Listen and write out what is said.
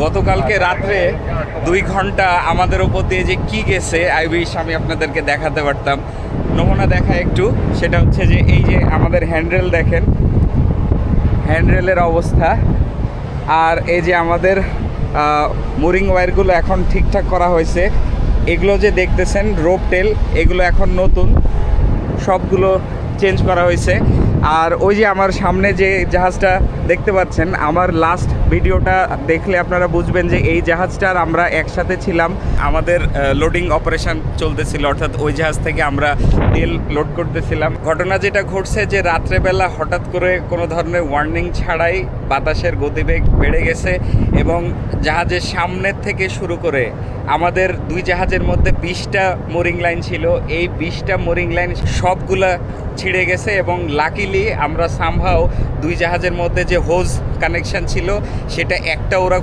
গতকালকে রাত্রে 2 ঘন্টা আমাদের উপর দিয়ে যে কি গেছে আই উইশ আমি আপনাদেরকে দেখাতে পারতাম। নমুনা দেখা একটু, সেটা হচ্ছে যে এই যে আমাদের হ্যান্ডরেল দেখেন, হ্যান্ডরেলের অবস্থা। আর এই যে আমাদের মুরিং ওয়্যারগুলো এখন ঠিকঠাক করা হয়েছে। এগুলো যে দেখতেছেন রোপ টেল, এগুলো এখন নতুন, সবগুলো চেঞ্জ করা হয়েছে। আর ওই যে আমার সামনে যে জাহাজটা দেখতে পাচ্ছেন, আমার লাস্ট ভিডিওটা দেখলে আপনারা বুঝবেন যে এই জাহাজটার আমরা একসাথে ছিলাম। আমাদের লোডিং অপারেশন চলতেছিল, অর্থাৎ ওই জাহাজ থেকে আমরা তেল লোড করতেছিলাম। ঘটনা যেটা ঘটছে যে রাত্রেবেলা হঠাৎ করে কোনো ধরনের ওয়ার্নিং ছাড়াই বাতাসের গতিবেগ বেড়ে গেছে এবং জাহাজের সামনের থেকে শুরু করে আমাদের 2 জাহাজের মধ্যে 20টা মোরিং লাইন ছিল। এই 20টা মোরিং লাইন সবগুলা ছিঁড়ে গেছে এবং লাকিলি আমরা সামহাও 2 জাহাজের মধ্যে যে হোজ কানেকশন ছিল সেটা একটা ওরা